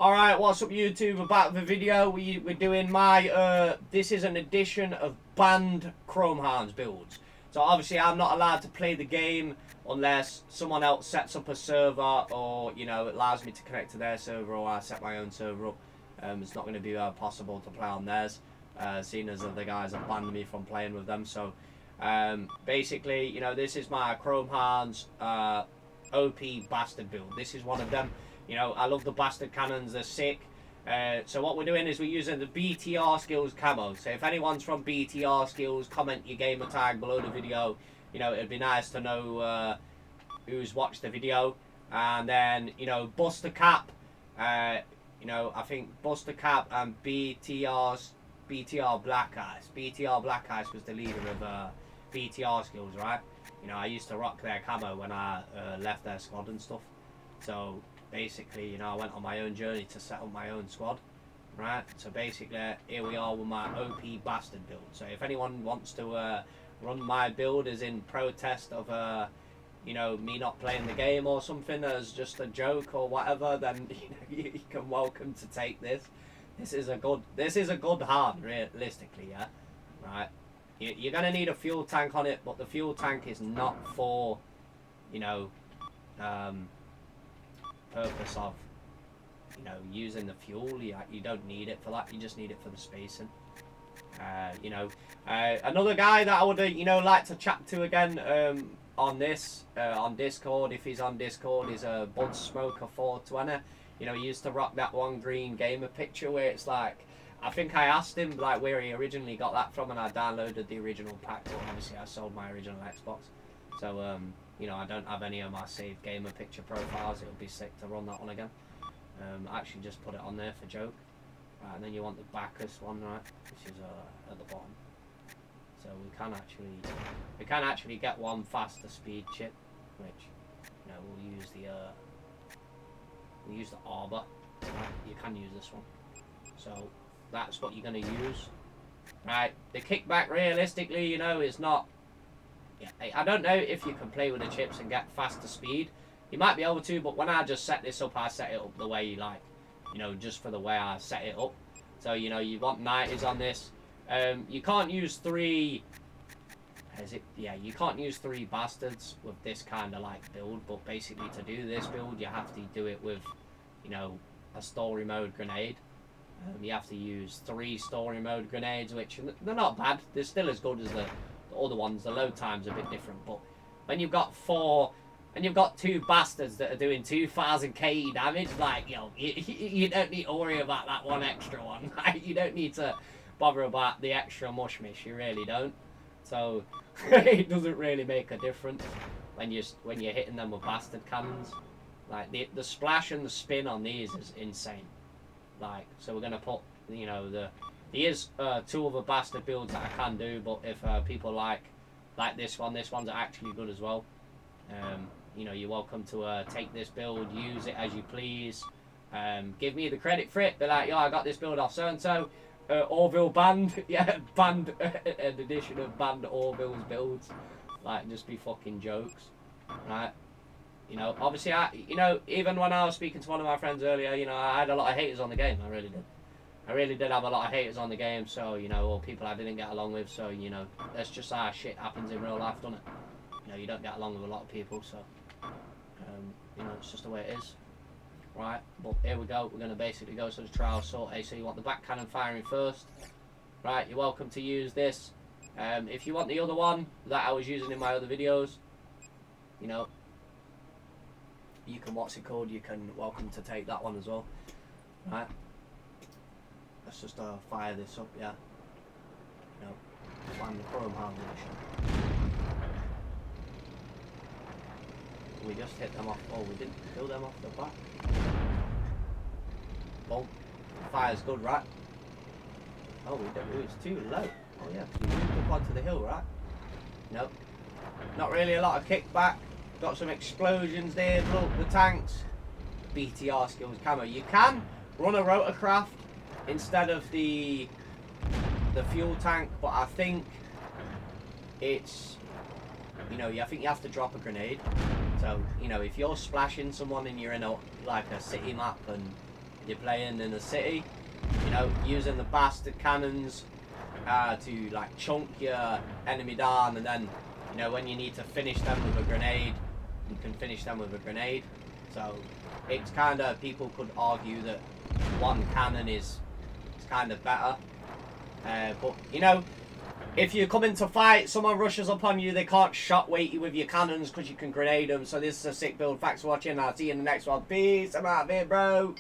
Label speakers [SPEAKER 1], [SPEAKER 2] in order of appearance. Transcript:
[SPEAKER 1] Alright, what's up YouTube? We're back with a video. We're doing my, this is an edition of banned Chromehounds builds. So obviously I'm not allowed to play the game unless someone else sets up a server or, you know, it allows me to connect to their server or I set my own server up. It's not going to be possible to play on theirs, seeing as the guys have banned me from playing with them. So basically, you know, this is my Chromehounds OP bastard build. This is one of them. You know, I love the bastard cannons, they're sick. So what we're doing is we're using the BTR skills camo. So if anyone's from BTR skills, comment your gamer tag below the video. You know, it'd be nice to know who's watched the video. And then, you know, Buster Cap. You know, I think Buster Cap and BTR Black Ice. BTR Black Ice was the leader of BTR skills, right? You know, I used to rock their camo when I left their squad and stuff. So basically, you know, I went on my own journey to set up my own squad, right? So basically, here we are with my OP bastard build. So if anyone wants to run my build as in protest of, you know, me not playing the game or something as just a joke or whatever, then you know, you can welcome to take this. This is a good hand, realistically, yeah, right? You're gonna need a fuel tank on it, but the fuel tank is not for, you know, purpose of, you know, using the fuel. You don't need it for that. You just need it for the spacing. You know, another guy that I would, you know, like to chat to again on this on Discord, if he's on Discord, is Bud Smoker 420. You know, he used to rock that one green gamer picture where it's like, I think I asked him like where he originally got that from, and I downloaded the original pack. But obviously, I sold my original Xbox, so you know, I don't have any of my saved gamer picture profiles. It would be sick to run that one again. I actually just put it on there for joke. Right, and then you want the Bacchus one, right, which is at the bottom. So we can actually get one faster speed chip, which, you know, we'll use the Arbor. Right? You can use this one. So that's what you're gonna use. Right, the kickback realistically, you know, is not. I don't know if you can play with the chips and get faster speed. You might be able to, but when I just set this up, I set it up the way you like. You know, just for the way I set it up. So, you know, you want 90s on this. You can't use three... Yeah, you can't use three bastards with this kind of, like, build. But basically, to do this build, you have to do it with, you know, a story mode grenade. You have to use 3 story mode grenades, which they're not bad. They're still as good as the other ones. The load time's a bit different, but when you've got 4 and you've got 2 bastards that are doing 2000 KE damage, like, you know, you don't need to worry about that one extra one. You don't need to bother about the extra mushmish. You really don't. So it doesn't really make a difference when you're hitting them with bastard cannons. Like the splash and the spin on these is insane. Like, so we're gonna put, you know, there is 2 other bastard builds that I can do, but if people like this one's actually good as well. You know, you're welcome to take this build, use it as you please. Give me the credit for it. Be like, yo, I got this build off so and so. Orville banned, yeah, banned an edition of banned Orville's builds. Like, just be fucking jokes, right? You know, obviously, you know, even when I was speaking to one of my friends earlier, you know, I had a lot of haters on the game. I really did. I really did have a lot of haters on the game, so, you know, or people I didn't get along with, so, you know, that's just how shit happens in real life, doesn't it? You know, you don't get along with a lot of people, so, you know, it's just the way it is. Right, but here we go. We're going to basically go to the trial sortie. So you want the back cannon firing first. Right, you're welcome to use this. If you want the other one that I was using in my other videos, you know, you can, what's it called? You can welcome to take that one as well. Right, let's just fire this up, yeah. You know, slam the Chromehounds edition. We just hit them off. Oh, we didn't kill them off the back. Boom. Fire's good, right? Oh, we don't. It was too low. Oh yeah, we moved up onto the hill, right? Nope. Not really a lot of kickback. Got some explosions there. Look, the tanks. BTR skills camo. You can run a rotorcraft instead of the fuel tank, but I think it's, you know, I think you have to drop a grenade. So, you know, if you're splashing someone and you're in a, like a city map and, you're playing in a city, you know, using the bastard cannons to like chunk your enemy down, and then, you know, when you need to finish them with a grenade, you can finish them with a grenade. So it's kind of, people could argue that one cannon is kind of better. But, you know, if you come into fight, someone rushes upon you, they can't shockwave you with your cannons because you can grenade them. So this is a sick build. Thanks for watching. I'll see you in the next one. Peace. I'm out of here, bro.